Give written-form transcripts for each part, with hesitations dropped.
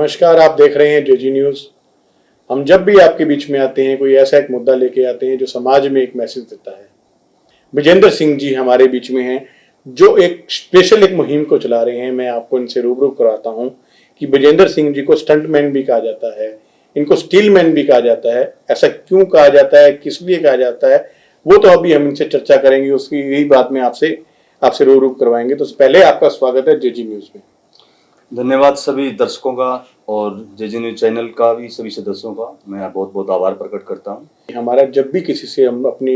नमस्कार, आप देख रहे हैं जेजी न्यूज़। हम जब भी आपके बीच में आते हैं कोई ऐसा एक मुद्दा लेके आते हैं जो समाज में एक मैसेज देता है। विजेंद्र सिंह जी हमारे बीच में हैं जो एक स्पेशल एक मुहिम को चला रहे हैं। मैं आपको इनसे रूबरू कराता हूं कि विजेंद्र सिंह जी को स्टंटमैन भी कहा जाता है, इनको स्टीलमैन भी कहा जाता है। ऐसा क्यों कहा जाता है, किस लिए कहा जाता है, वो तो अभी हम इनसे चर्चा करेंगे। उसकी यही बात में आपसे आपसे रूबरू करवाएंगे। तो पहले आपका स्वागत है जेजी न्यूज़ में। धन्यवाद सभी दर्शकों का और जेजे न्यूज चैनल का भी सभी सदस्यों का मैं बहुत बहुत आभार प्रकट करता हूं। हमारा जब भी किसी से हम अपने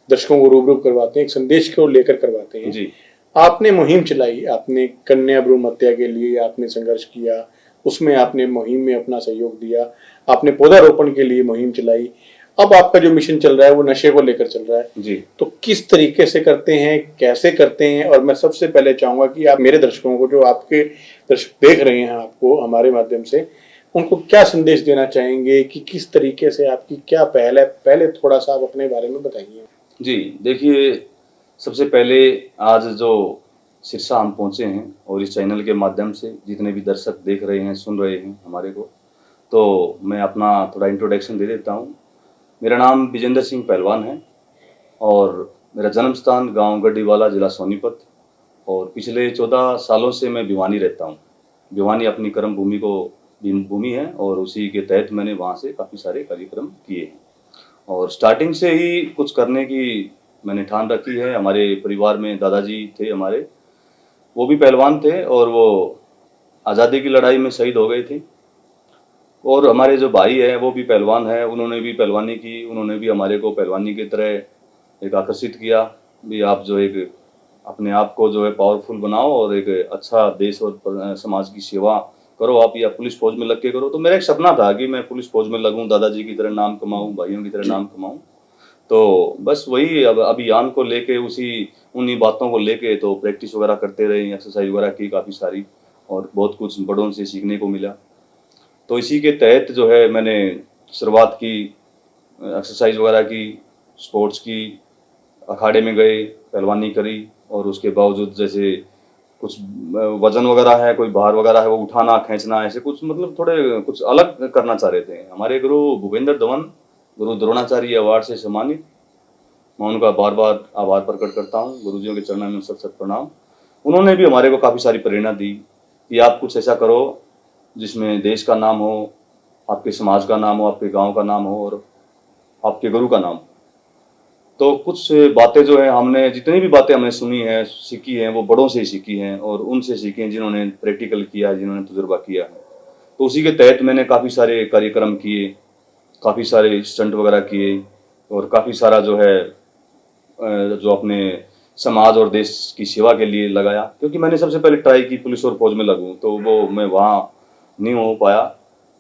दर्शकों को रूबरू करवाते हैं, एक संदेश को लेकर करवाते हैं। जी, आपने मुहिम चलाई, आपने कन्या भ्रूण हत्या के लिए आपने संघर्ष किया, उसमें आपने मुहिम में अपना सहयोग दिया, आपने पौधारोपण के लिए मुहिम चलाई। अब आपका जो मिशन चल रहा है वो नशे को लेकर चल रहा है। जी। तो किस तरीके से करते हैं, कैसे करते हैं? और मैं सबसे पहले चाहूंगा कि आप मेरे दर्शकों को, जो आपके दर्शक देख रहे हैं आपको हमारे माध्यम से, उनको क्या संदेश देना चाहेंगे कि किस तरीके से आपकी क्या पहल है? पहले थोड़ा सा आप अपने बारे में बताइए। जी, देखिए, सबसे पहले आज जो सिरसा हम पहुंचे हैं और इस चैनल के माध्यम से जितने भी दर्शक देख रहे हैं, सुन रहे हैं हमारे को, तो मैं अपना थोड़ा इंट्रोडक्शन दे देता हूं। मेरा नाम विजेंद्र सिंह पहलवान है और मेरा जन्म स्थान गांव गड्डीवाला, जिला सोनीपत। और पिछले 14 सालों से मैं भिवानी रहता हूँ। भिवानी अपनी कर्म भूमि है और उसी के तहत मैंने वहाँ से काफ़ी सारे कार्यक्रम किए हैं और स्टार्टिंग से ही कुछ करने की मैंने ठान रखी है। हमारे परिवार में दादाजी थे हमारे, वो भी पहलवान थे और वो आज़ादी की लड़ाई में शहीद हो गए थे। और हमारे जो भाई हैं वो भी पहलवान है, उन्होंने भी पहलवानी की, उन्होंने भी हमारे को पहलवानी की तरह एक आकर्षित किया भी आप जो एक अपने आप को जो है पावरफुल बनाओ और एक अच्छा देश और समाज की सेवा करो आप, या पुलिस फौज में लग के करो। तो मेरा एक सपना था कि मैं पुलिस फौज में लगूं, दादाजी की तरह नाम कमाऊं, भाइयों की तरह नाम कमाऊं। तो बस वही अब अभियान को लेके उन्हीं बातों को लेके तो प्रैक्टिस वगैरह करते रहे, एक्सरसाइज वगैरह की काफ़ी सारी, और बहुत कुछ बड़ों से सीखने को मिला। तो इसी के तहत जो है मैंने शुरुआत की, एक्सरसाइज वगैरह की, स्पोर्ट्स की, अखाड़े में गए, पहलवानी करी। और उसके बावजूद जैसे कुछ वजन वगैरह है, कोई भार वगैरह है, वो उठाना खींचना, ऐसे कुछ मतलब थोड़े कुछ अलग करना चाह रहे थे। हमारे गुरु भूपेंद्र धवन, गुरु द्रोणाचार्य अवार्ड से सम्मानित, मैं उनका बार बार आभार प्रकट करता हूँ। गुरुजियों के चरणों में सत सत प्रणाम। उन्होंने भी हमारे को काफ़ी सारी प्रेरणा दी कि आप कुछ ऐसा करो जिसमें देश का नाम हो, आपके समाज का नाम हो, आपके गांव का नाम हो और आपके गुरु का नाम हो। तो कुछ बातें जो है हमने, जितनी भी बातें हमने सुनी है, सीखी हैं, वो बड़ों से ही सीखी हैं और उनसे सीखी हैं जिन्होंने प्रैक्टिकल किया है, जिन्होंने तजुर्बा किया है। तो उसी के तहत मैंने काफ़ी सारे कार्यक्रम किए, काफ़ी सारे स्टंट वगैरह किए और काफ़ी सारा जो है जो अपने समाज और देश की सेवा के लिए लगाया। क्योंकि मैंने सबसे पहले ट्राई की पुलिस और फौज में लगूं, तो वो मैं वहाँ नहीं हो पाया।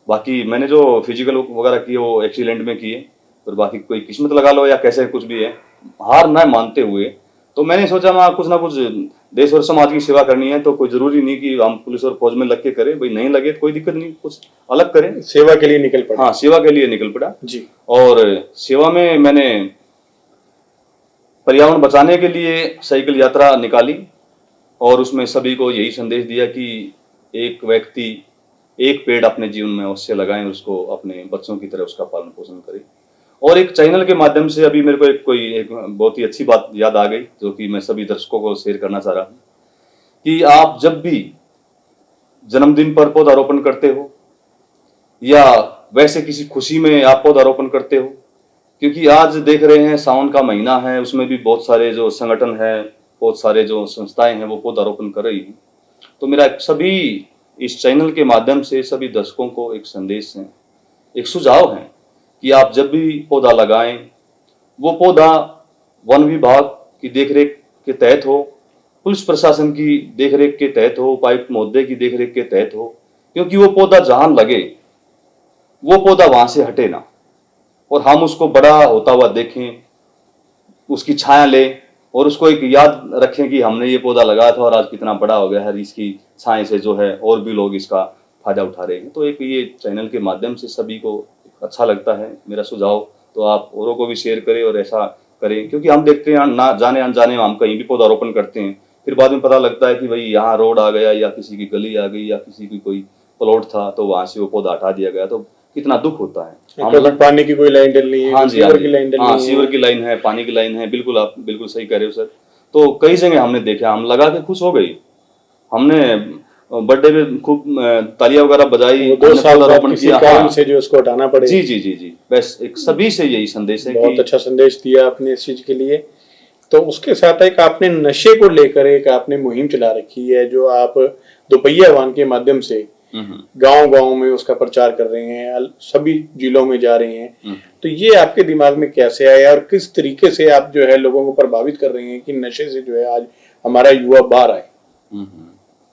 बाकी मैंने जो फिजिकल वगैरह किए वो एक्सीलेंट में किए, और बाकी कोई किस्मत लगा लो या कैसे कुछ भी है, हार न मानते हुए तो मैंने सोचा मैं कुछ ना कुछ देश और समाज की सेवा करनी है। तो कोई जरूरी नहीं कि हम पुलिस और फौज में लग के करें, भाई नहीं लगे तो कोई दिक्कत नहीं, कुछ अलग करें, सेवा के लिए निकल पड़ा। हाँ, सेवा के लिए निकल पड़ा जी। और सेवा में मैंने पर्यावरण बचाने के लिए साइकिल यात्रा निकाली और उसमें सभी को यही संदेश दिया कि एक व्यक्ति एक पेड़ अपने जीवन में अवश्य लगाएं, उसको अपने बच्चों की तरह उसका पालन पोषण करें। और एक चैनल के माध्यम से अभी मेरे को एक बहुत ही अच्छी बात याद आ गई जो कि मैं सभी दर्शकों को शेयर करना चाह रहा हूँ कि आप जब भी जन्मदिन पर पौधारोपण करते हो या वैसे किसी खुशी में आप पौधारोपण करते हो, क्योंकि आज देख रहे हैं सावन का महीना है, उसमें भी बहुत सारे जो संगठन है, बहुत सारे जो संस्थाएं हैं वो पौधारोपण कर रही हैं। तो मेरा सभी इस चैनल के माध्यम से सभी दर्शकों को एक संदेश है, एक सुझाव है कि आप जब भी पौधा लगाएं, वो पौधा वन विभाग की देखरेख के तहत हो, पुलिस प्रशासन की देखरेख के तहत हो, उपायुक्त महोदय की देखरेख के तहत हो। क्योंकि वो पौधा जहां लगे वो पौधा वहां से हटे ना, और हम उसको बड़ा होता हुआ देखें, उसकी छाया लें और उसको एक याद रखें कि हमने ये पौधा लगाया था और आज कितना बड़ा हो गया है, इसकी छाया से जो है और भी लोग इसका फायदा उठा रहे हैं। तो एक ये चैनल के माध्यम से सभी को अच्छा लगता है मेरा सुझाव, तो आप औरों को भी शेयर करें और ऐसा करें। क्योंकि हम देखते हैं ना जाने अनजाने में हम कहीं भी पौधारोपण करते हैं, फिर बाद में पता लगता है कि भाई यहाँ रोड आ गया या किसी की गली आ गई या किसी की कोई प्लॉट था, तो वहां से वो पौधा हटा दिया गया। तो कितना दुख होता है। कभी पानी की कोई लाइन डलनी है, हाँ जी, सीवर की लाइन डलनी हाँ, है। सीवर की लाइन है, पानी की लाइन है, बिल्कुल आप बिल्कुल सही कह रहे हो सर। तो कई जगह हमने देखा, हम लगा के खुश हो गई, हमने बर्थडे में खूब तालियां वगैरह बजाई, वो 2 हमने साल बाद पौधारोपण किसी किया। कारण हाँ से जो उसको हटाना पड़े। जी जी जी जी, बस एक सभी से यही संदेश है बहुत कि अच्छा संदेश दिया आपने इस चीज के लिए। तो उसके साथ एक आपने नशे को लेकर एक आपने मुहिम चला रखी है, जो आप दोपहिया वाहन के माध्यम से गांव गांव में उसका प्रचार कर रहे हैं, सभी जिलों में जा रहे हैं। तो ये आपके दिमाग में कैसे आया और किस तरीके से आप जो है लोगों को प्रभावित कर रहे हैं कि नशे से जो है आज हमारा युवा बाहर आए?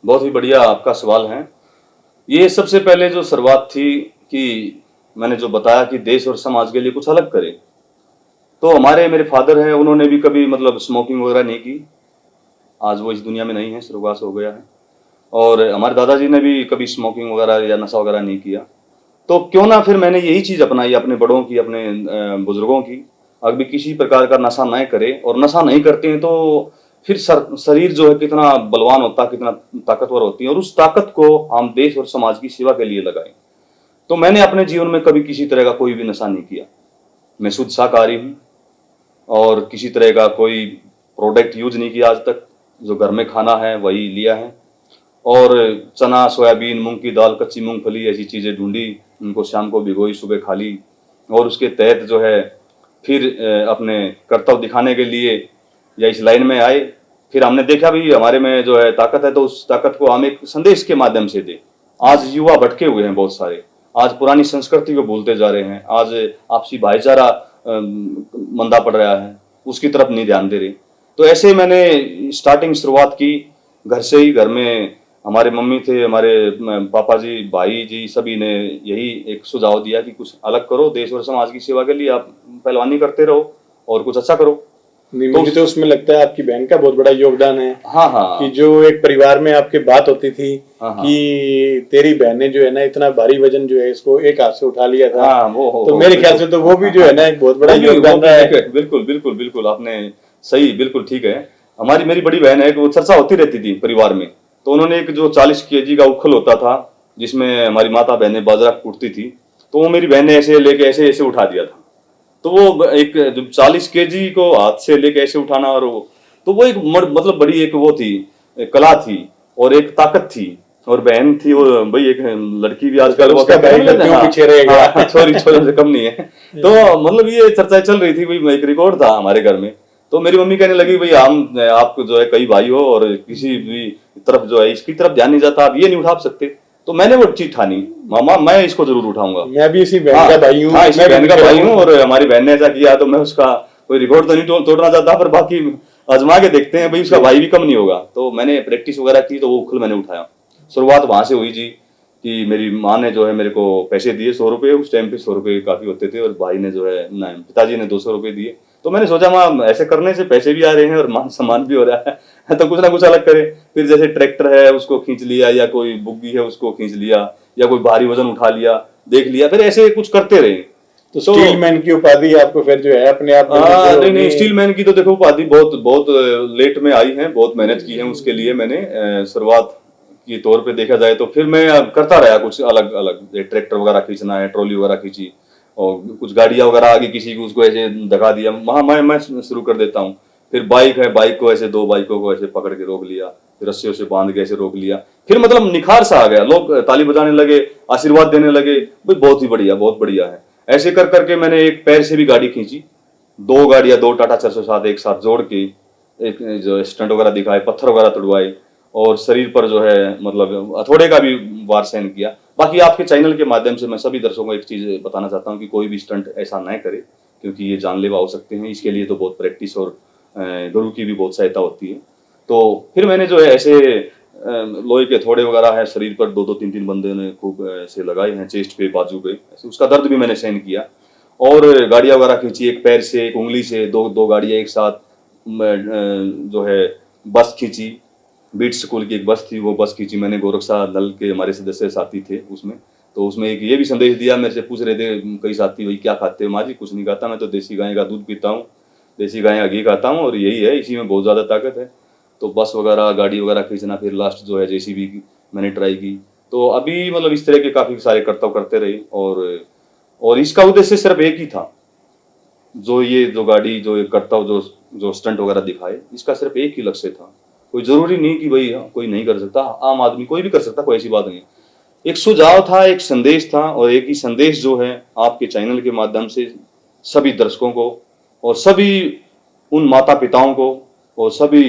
बहुत ही बढ़िया आपका सवाल है। ये सबसे पहले जो शुरुआत थी कि मैंने जो बताया कि देश और समाज के लिए कुछ अलग करें। तो हमारे मेरे फादर हैं, उन्होंने भी कभी मतलब स्मोकिंग वगैरह नहीं की। आज वो इस दुनिया में नहीं है, स्वर्गवास हो गया है। और हमारे दादाजी ने भी कभी स्मोकिंग वगैरह या नशा वगैरह नहीं किया। तो क्यों ना फिर मैंने यही चीज अपनाई, अपने बड़ों की, अपने बुजुर्गों की। अभी किसी प्रकार का नशा नहीं करे, और नशा नहीं करते हैं तो फिर शरीर जो है कितना बलवान होता है, कितना ताकतवर होती है, और उस ताकत को हम देश और समाज की सेवा के लिए लगाएं। तो मैंने अपने जीवन में कभी किसी तरह का कोई भी नशा नहीं किया। मैं शुद्ध शाकाहारी हूँ, और किसी तरह का कोई प्रोडक्ट यूज नहीं किया आज तक। जो घर में खाना है वही लिया है, और चना, सोयाबीन, मूंग की दाल, कच्ची मूंगफली, ऐसी चीजें ढूंढी, उनको शाम को भिगोई, सुबह खा ली। और उसके तहत जो है फिर अपने कर्तव्य दिखाने के लिए या इस लाइन में आए। फिर हमने देखा भी हमारे में जो है ताकत है, तो उस ताकत को हम एक संदेश के माध्यम से दे। आज युवा भटके हुए हैं बहुत सारे, आज पुरानी संस्कृति को भूलते जा रहे हैं, आज आपसी भाईचारा मंदा पड़ रहा है, उसकी तरफ नहीं ध्यान दे रहे। तो ऐसे मैंने स्टार्टिंग शुरुआत की घर से ही। घर में हमारे मम्मी थे, हमारे पापा जी, भाई जी, सभी ने यही एक सुझाव दिया कि कुछ अलग करो, देश और समाज की सेवा के लिए आप पहलवानी करते रहो और कुछ अच्छा करो। नहीं, मुझे तो उसमें लगता है आपकी बहन का बहुत बड़ा योगदान है। हाँ हाँ, कि जो एक परिवार में आपके बात होती थी हाँ, हाँ, कि तेरी बहन ने जो है ना इतना भारी वजन जो है इसको एक हाथ से उठा लिया था। हाँ, तो मेरे ख्याल से तो वो भी जो है ना एक बहुत बड़ा योगदान रहा है। बिल्कुल बिल्कुल बिल्कुल, आपने सही, बिल्कुल ठीक है। हमारी मेरी बड़ी बहन है, वो चर्चा होती रहती थी परिवार में। तो उन्होंने एक जो 40 केजी का उखल होता था, जिसमें हमारी माता बहनें बाजरा कूटती थी, तो वो मेरी बहन ने ऐसे लेके ऐसे ऐसे उठा दिया था। तो वो एक 40 केजी को हाथ से लेके ऐसे उठाना, और वो तो वो एक मतलब बड़ी एक वो थी, कला थी और एक ताकत थी। और बहन थी वो, भाई एक लड़की भी आजकल वो पीछे रहेगा, छोरी छोरों से कम नहीं है। तो मतलब ये चर्चा चल रही थी, भाई एक रिकॉर्ड था हमारे घर में। तो मेरी मम्मी कहने लगी, भाई हम आप जो है कई भाई हो, और किसी भी तरफ जो है इसकी तरफ ध्यान नहीं जाता, आप ये नहीं उठा सकते। तो मैंने वो चीज ठानी, मामा मैं इसको जरूर उठाऊंगा। मैं भी इसी बहन का भाई हूँ। हाँ, इसी बहन का भाई हूँ, और हमारी बहन ने ऐसा किया, तो मैं उसका कोई रिकॉर्ड तो नहीं तोड़ना चाहता, पर बाकी आजमा के देखते हैं, भाई उसका भाई भी कम नहीं होगा। तो मैंने प्रैक्टिस वगैरह की, तो वो उखल मैंने उठाया। शुरुआत वहां से हुई जी, कि मेरी माँ ने जो है मेरे को पैसे दिए 100 रुपए। उस टाइम पे 100 रुपए काफी होते थे, और भाई ने जो है पिताजी ने 200 रुपए दिए। तो मैंने सोचा, माँ ऐसे करने से पैसे भी आ रहे हैं और मान सम्मान भी हो रहा है, तो कुछ ना कुछ अलग करें। फिर जैसे ट्रैक्टर है उसको खींच लिया, या कोई बुग्गी है उसको खींच लिया, या कोई भारी वजन उठा लिया, देख लिया, फिर ऐसे कुछ करते रहे। तो स्टील मैन की उपाधि आपको फिर जो है अपने आप नहीं, स्टील मैन की तो देखो उपाधि बहुत बहुत लेट में आई है, बहुत मेहनत की है उसके लिए मैंने। शुरुआत के तौर पे देखा जाए तो फिर मैं करता रहा कुछ अलग अलग, ट्रैक्टर वगैरह खींचना है, ट्रॉली वगैरह खींची, और कुछ गाड़ियां वगैरह आगे किसी को उसको ऐसे धका दिया, वहां मैं शुरू कर देता हूँ। फिर बाइक है, बाइक को ऐसे 2 बाइकों को ऐसे पकड़ के रोक लिया, फिर रस्सियों से बांध के ऐसे रोक लिया। फिर मतलब निखार सा आ गया, लोग ताली बजाने लगे, आशीर्वाद देने लगे, भाई बहुत ही बढ़िया, बहुत बढ़िया है। ऐसे कर करके मैंने एक पैर से भी गाड़ी खींची, 2 गाड़ियां, 2 टाटा 407 एक साथ जोड़ के एक जो स्टंट वगैरह दिखाए, पत्थर वगैरह तुड़वाए, और शरीर पर जो है मतलब हथौड़े का भी वार सहन किया। बाकी आपके चैनल के माध्यम से मैं सभी दर्शकों को एक चीज बताना चाहता हूँ कि कोई भी स्टंट ऐसा न करे, क्योंकि ये जानलेवा हो सकते हैं। इसके लिए तो बहुत प्रैक्टिस और गुरु की भी बहुत सहायता होती है। तो फिर मैंने जो है ऐसे लोहे के हथौड़े वगैरह है शरीर पर, 2-2 3-3 बंदे ने खूब ऐसे लगाए हैं, चेस्ट पे, बाजू पे, ऐसे उसका दर्द भी मैंने सहन किया। और गाड़ियां वगैरह खींची, एक पैर से, एक उंगली से, दो गाड़ियां एक साथ, जो है बस खींची। बीट स्कूल की एक बस थी, वो बस खींची मैंने। गोरखसा दल के हमारे सदस्य साथी थे उसमें। तो उसमें एक ये भी संदेश दिया, मेरे से पूछ रहे थे कई साथी, भाई क्या खाते हो? माँ जी कुछ नहीं खाता, मैं तो देसी गाय का दूध पीता हूँ, देसी गाय का घी खाता हूँ, और यही है, इसी में बहुत ज्यादा ताकत है। तो बस वगैरह, गाड़ी वगैरह खींचना, फिर लास्ट जो है जेसीबी की मैंने ट्राई की। तो अभी मतलब इस तरह के काफी सारे कर्तव्य करते रहे, और इसका उद्देश्य सिर्फ एक ही था, जो गाड़ी जो ये कर्तव्य जो स्टंट वगैरह दिखाए, इसका सिर्फ एक ही लक्ष्य था। कोई जरूरी नहीं कि भाई कोई नहीं कर सकता, आम आदमी कोई भी कर सकता, कोई ऐसी बात नहीं। एक सुझाव था, एक संदेश था, और एक ही संदेश जो है आपके चैनल के माध्यम से सभी दर्शकों को और सभी उन माता पिताओं को और सभी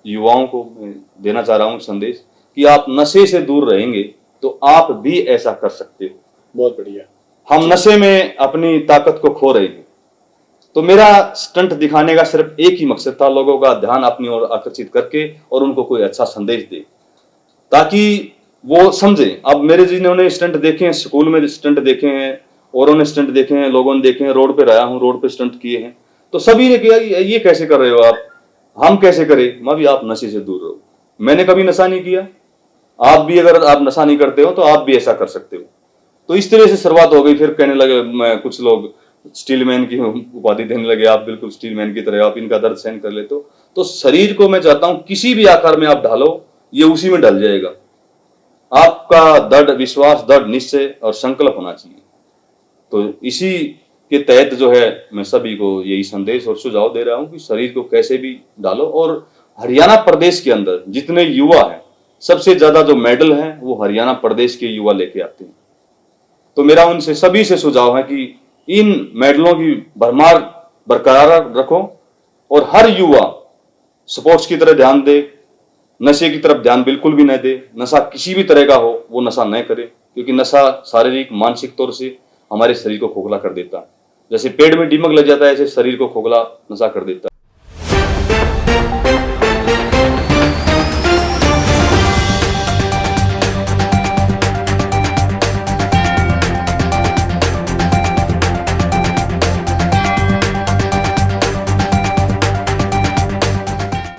युवाओं को मैं देना चाह रहा हूँ संदेश कि आप नशे से दूर रहेंगे तो आप भी ऐसा कर सकते हो। बहुत बढ़िया। हम नशे में अपनी ताकत को खो रहे हैं। तो मेरा स्टंट दिखाने का सिर्फ एक ही मकसद था, लोगों का ध्यान अपनी ओर आकर्षित करके और उनको कोई अच्छा संदेश दे, ताकि वो समझे। अब मेरे जिन्होंने स्टंट देखे हैं, स्कूल में स्टंट देखे हैं, औरों ने स्टंट देखे हैं, लोगों ने देखे हैं, रोड पे रहा हूँ, रोड पे स्टंट किए हैं, तो सभी ने किया ये कैसे कर रहे हो आप, हम कैसे करें। मैं भी आप नशे से दूर रहो। मैंने कभी नशा नहीं किया, आप भी अगर आप नशा नहीं करते हो तो आप भी ऐसा कर सकते हो। तो इस तरह से शुरुआत हो गई। फिर कहने लगे, मैं कुछ लोग स्टीलमैन की उपाधि देने लगे, आप बिल्कुल स्टीलमैन की तरह, आप इनका दर्द सहन कर लेते हो। तो शरीर को मैं चाहता हूं किसी भी आकार में आप ढालो, ये उसी में ढल जाएगा। आपका दृढ़ विश्वास, दृढ़ निश्चय और संकल्प होना चाहिए। तो इसी के तहत जो है मैं सभी को यही संदेश और सुझाव दे रहा हूं कि शरीर को कैसे भी डालो। और हरियाणा प्रदेश के अंदर जितने युवा हैं, सबसे ज्यादा जो मेडल हैं वो हरियाणा प्रदेश के युवा लेके आते हैं। तो मेरा उनसे सभी से सुझाव है कि इन मेडलों की भरमार बरकरार रखो और हर युवा स्पोर्ट्स की तरह ध्यान दे, नशे की तरफ ध्यान बिल्कुल भी न दे। नशा किसी भी तरह का हो वो नशा न करे, क्योंकि नशा शारीरिक मानसिक तौर से हमारे शरीर को खोखला कर देता है। जैसे पेड़ में दीमक लग जाता है, ऐसे शरीर को खोखला नशा कर देता है।